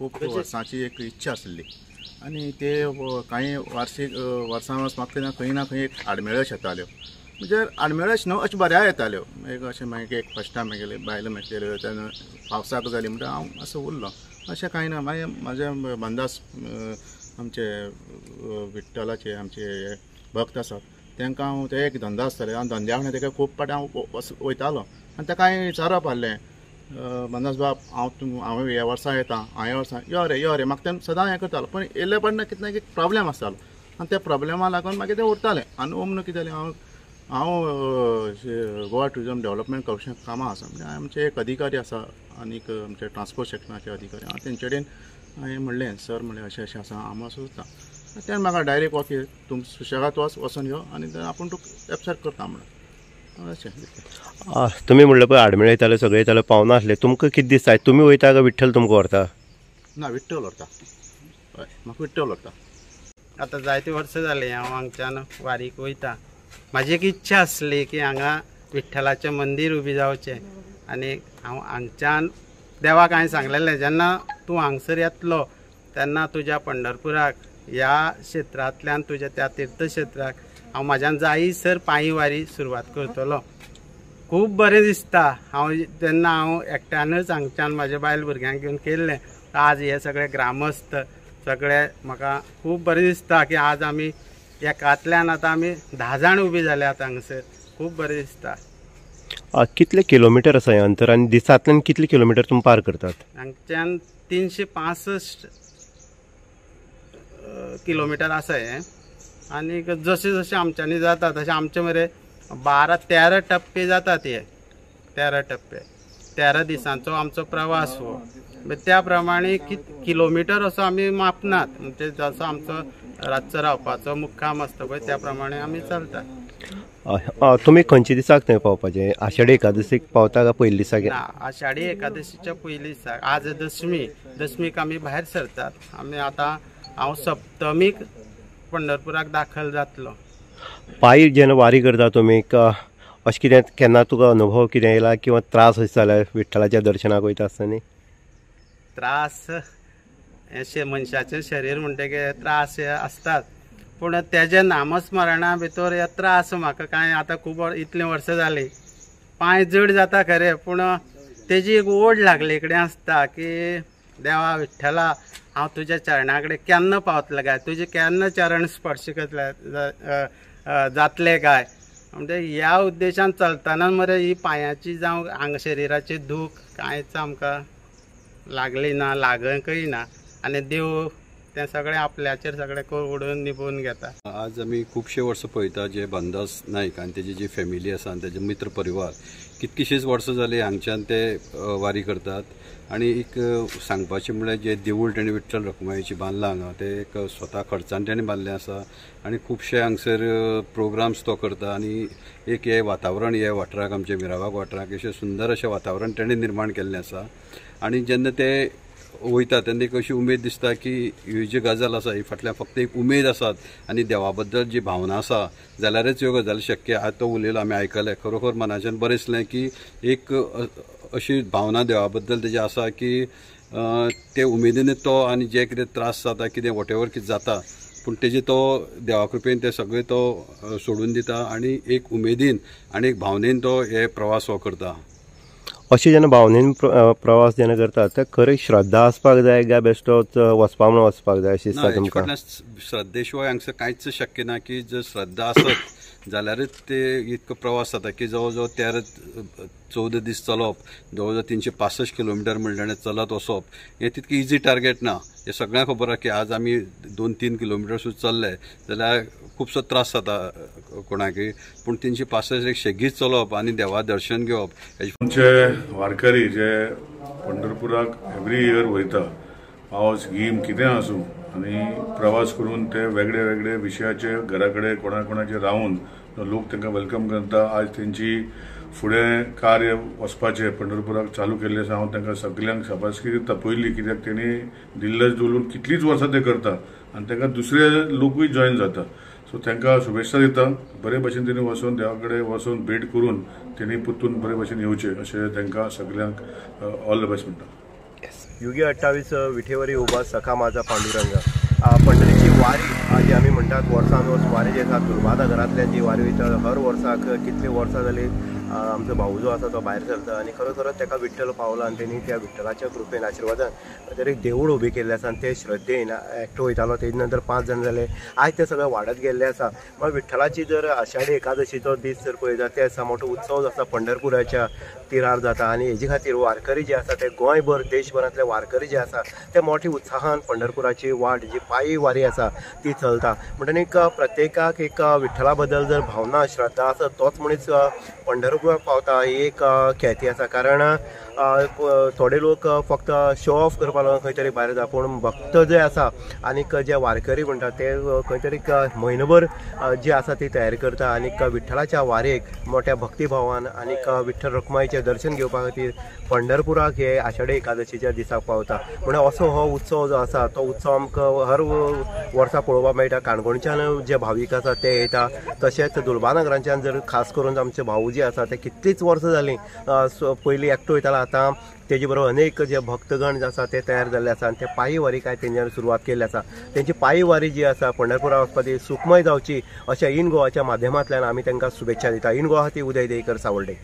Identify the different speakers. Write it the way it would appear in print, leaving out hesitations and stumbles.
Speaker 1: खूब वर्सांची एक इच्छा आसली आनी ते कांय वर्सां म्हाका खंय ना खंय एक आडमेळ्यो येताल्यो म्हणजे आडमेळ्योच न्हू अशें बऱ्या येताल्यो एक अशें मागीर एक फस्ट टायम मागीर बायलो मेळटल्यो तेन्ना पावसाक जाली म्हणटा हांव असो उरलो अशें कांय ना मागीर म्हाजे बांदास आमचे विठ्ठलाचे आमचे भक्त आसात तांकां हांव ते एक धंदो आसताले हांव धंद्या वांगडा ताका खूब पाटी हांव वयतालो आनी ताका हांवें विचारप आहलें बांदास बाब हांव ह्या वर्सा येता हांव ह्या वर्सा यो रे म्हाका तें सदां हें करतालो पण येयले पडना कितें ना कितें प्रॉब्लेम आसतालो आनी त्या प्रॉब्लेमा लागून मागीर तें उरतालें आनी ओमन कितें जालें हांव गोवा टुरिजम डेव्हलपमेंट कमिशन कामां आसा म्हणजे आमचे एक अधिकारी आसा आनीक आमचे ट्रान्सपोर्ट सेक्शनाचे अधिकारी हांव तेंचे कडेन हांवें म्हणलें सर म्हणलें अशें अशें आसा हांव असो उरता तेणें म्हाका डायरेक्ट ओके तुम सुशेगाद वचून यो आनी आपूण तुका एब्सेंट करता म्हणून अशें
Speaker 2: तुमी म्हणलें पळय आडमेळे येताले सगळे येताले पावना आसले तुमकां कितें दिसता तुमी वयता काय विठ्ठल तुमकां व्हरता
Speaker 1: ना विठ्ठल व्हरता हय म्हाका विठ्ठल व्हरता
Speaker 3: आतां जायती वर्सां जालीं हांव हांगच्यान वारीक वयता म्हाजी एक इच्छा आसली की हांगा विठ्ठलाचें मंदीर उबी जावचें आनी हांव हांगच्यान देवाक हांवें सांगलेलें जेन्ना तूं हांगसर येतलो तेन्ना तुज्या पंढरपुराक ह्या क्षेत्रांतल्यान तुज्या त्या तीर्थक्षेत्राक हांव म्हाज्यान जायसर पांयी वारी सुरवात करतलो खूब बरें दिसता हांव जेन्ना हांव एकट्यानच हांगच्यान म्हाज्या बायल भुरग्यांक घेवन केल्लें आज हे सगळे ग्रामस्थ सगळे म्हाका खूब बरें दिसता की आज आमी एकांतल्यान आतां आमी 10 जाण उबी जाल्यात हांगसर खूब बरें दिसता
Speaker 2: कितले किलोमिटर आसा हें अंतर आनी दिसांतल्यान कितले किलोमिटर तुमी पार करतात
Speaker 3: हांगच्यान 365 किलोमिटर आसा हें आनी जशें जशें आमच्यांनी जाता तशें आमचे मरे 12-13 टप्पे जातात हे 13 टप्पे 13 दिसांचो आमचो प्रवास हो त्या प्रमाणे किलोमिटर असो आमी मापनात म्हणजे जसो आमचो रातचो रावपाचो मुक्काम आसता पळय त्या प्रमाणे आमी चलतात
Speaker 2: तुमी खंयच्या दिसाक थंय पावपाचे आषाढी एकादशीक पावता काय पयल्या दिसाक
Speaker 3: आषाढी एकादशीच्या पयल्या दिसाक आज दशमीक आमी भायर सरतात आमी आतां हांव सप्तमीक पंढरपुराक दाखल जातलो
Speaker 2: पायी जेन्ना वारी करता तुमी अशें कितें केन्ना तुका अनुभव कितें येयला किंवा त्रास अशें जाला विठ्ठलाच्या दर्शनाक वयता आसतना
Speaker 3: त्रास अशें मनशाचें शरीर म्हणटकीर त्रास आसतात पूण तेजे नामस्मरणा भितर हे त्रास म्हाका कांय आतां खूब इतलीं वर्सां जालीं पांय जड जाता खरें पूण तेजी एक ओड लागले कडेन आसता की देवा विठ्ठला हांव तुज्या चरणा कडेन केन्ना पावतलें काय तुजे केन्ना चरण स्पर्श जातले काय म्हणजे ह्या उद्देशान चलतना मरे ही पांयाची जावं हांगा शरिराची दूख कांयच आमकां लागली ना लागकय ना आनी देव तें सगळें आपल्याचेर सगळें ओडून निभून घेता
Speaker 4: आज आमी खुबशे वर्सां पळयता जे बांदास नायक आनी तेजी जी फॅमिली आसा आनी तेजे मित्र परिवार कितकीशींच वर्सां जालीं हांगच्यान ते वारी करतात आनी एक सांगपाचें म्हळ्यार जे देवूळ तेणें विठ्ठल रखुमाईची बांदलां हांगा ते एक स्वता खर्चान तेणें बांदलें आसा आनी खुबशे हांगसर प्रोग्राम्स तो करता आनी एक हे वातावरण हे वाठाराक आमच्या मिरावाग वाठाराक अशें सुंदर अशें वातावरण तेणें निर्माण केल्लें आसा आनी जेन्ना ते वयता तेन्ना एक अशी उमेद दिसता की ही जी गजाल आसा ही फाटल्यान फक्त एक उमेद आसात आनी देवा बद्दल जी भावना आसा जाल्यारच ह्यो गजाली शक्य आज तो उलयलो आमी आयकलें खरोखर मनाच्यान बरें दिसलें की एक अशी भावना देवा बद्दल तेजी आसा की ते उमेदीन तो आनी जे कितें त्रास जाता कितें वॉटेवर कितें जाता पूण तेजे तो देवा कृपेन ते सगळे तो सोडून दिता आनी एक उमेदीन आनी एक भावनेन तो हे प्रवास हो करता
Speaker 2: अशें जेन्ना भावनेन प्रवास जेन्ना करता ते खरें श्रद्धा आसपाक जाय काय बेश्टोच वचपा म्हणून वचपाक जाय अशें दिसता तुमकां
Speaker 4: श्रद्धे शिवाय हांगसर कांयच शक्य ना की जर श्रद्धा आसत जाल्यारच ते इतको प्रवास जाता की जवळ जवळ 13-14 दीस चलप जवळ जवळ 365 किलोमिटर म्हणल्यार चलत वचप हें तितकें इजी टार्गेट ना हें सगळ्यांक खबर आसा की आज आमी 2-3 किलोमिटर सुद्दां चल्ले जाल्यार खुबसो त्रास जाता कोणाकय पूण 365 एक शेगीत चलप आनी देवा दर्शन घेवप
Speaker 5: आमचे वारकरी जे पंढरपुराक एवरी इयर वयता पावस गीम कितें आसूं आनी प्रवास करून ते वेगळे वेगळे विशयाचे घरा कडेन कोणाचे रावून लोक तांकां वेलकम करता आज तेंची फुडें कार्य वचपाचें पंढरपुराक चालू केल्लें आसा हांव तांकां सगळ्यांक शाबासकी दिता पयलीं कित्याक तेणी दिल्लज दवरून कितलींच वर्सां ते करता आनी तांकां दुसरे लोकूय जॉयन जाता सो तांकां शुभेच्छा दिता बरे भशेन तेणी वचून देवा कडेन वचून भेट करून तेणी परतून बरे भशेन येवचें अशें तांकां सगळ्यांक ऑल द बेस्ट म्हणटा.
Speaker 2: युगी 28 विठेवरी उभा सखा माझा पांडुरंग. पंढरीची वारी जी आमी म्हणटात वर्सान वर्स वारी जी आसा दुर्भादा घरांतल्यान जी वारी वयता हर वर्साक कितली वर्सां जाली आमचो भाऊ जो आसा तो भायर सरता आनी खरोखरोच ताका विठ्ठल पावला आनी तेणी त्या विठ्ठलाच्या कृपेन आशिर्वादान तर एक देवूळ उबी केल्लें आसा आनी ते श्रद्धेन एकटो वयतालो तेजे नंतर 5 जाण जाले. आयज ते सगळें वाडत गेल्लें आसा. मग विठ्ठलाची जर आषाढी एकादशीचो दीस जर पळयता ते आसा मोठो उत्सव जो आसा पंढरपुराच्या तिरार जाता आनी हेजे खातीर वारकरी जे आसा ते गोंयभर देशभरांतले वारकरी जे आसा ते मोठ्या उत्साहान पंढरपुराची वाट जी पायी वारी आसा ती चलता. म्हणटनीक प्रत्येकाक एक विठ्ठला बद्दल जर भावना श्रद्धा आसा तोच मनीस पंढरपुराक पावता ही एक ख्याती आसा. कारण थोडे लोक फक्त शो ऑफ करपाक लागून खंय तरी भायर येता पूण भक्त जे आसा आनीक जे वारकरी म्हणटा ते खंय तरी म्हयनोभर जी आसा ती तयारी करता आनीक विठ्ठलाच्या वारेक मोठ्या भक्तिभावान आनीक विठ्ठल रखुमाईचें दर्शन घेवपा खातीर पंढरपुराक हे आषाढी एकादशीच्या दिसाक पावता. म्हणून असो हो उत्सव जो आसा तो उत्सव आमकां हर वर्सा पळोवपाक मेळटा. काणकोणच्यान जे भावीक आसा ते येता तशेंच दुर्भानगरांच्यान जर खास करून आमचे भाऊ जे आसा ते कितलींच वर्सां जालीं पयलीं एकटो वयतालो आतां तेजे बरोबर अनेक जे भक्तगण जे आसा ते तयार जाल्ले आसा आनी ते पायी वारी काय तेंच्यानी सुरवात केल्ली आसा. तेंची पायी वारी जी आसा पंढरपुरा वचपाची सुखमय जावची अशें इन गोवाच्या माध्यमांतल्यान आमी तांकां शुभेच्छा दिता. इन गोवा खातीर उदय देयकर सावर्डे.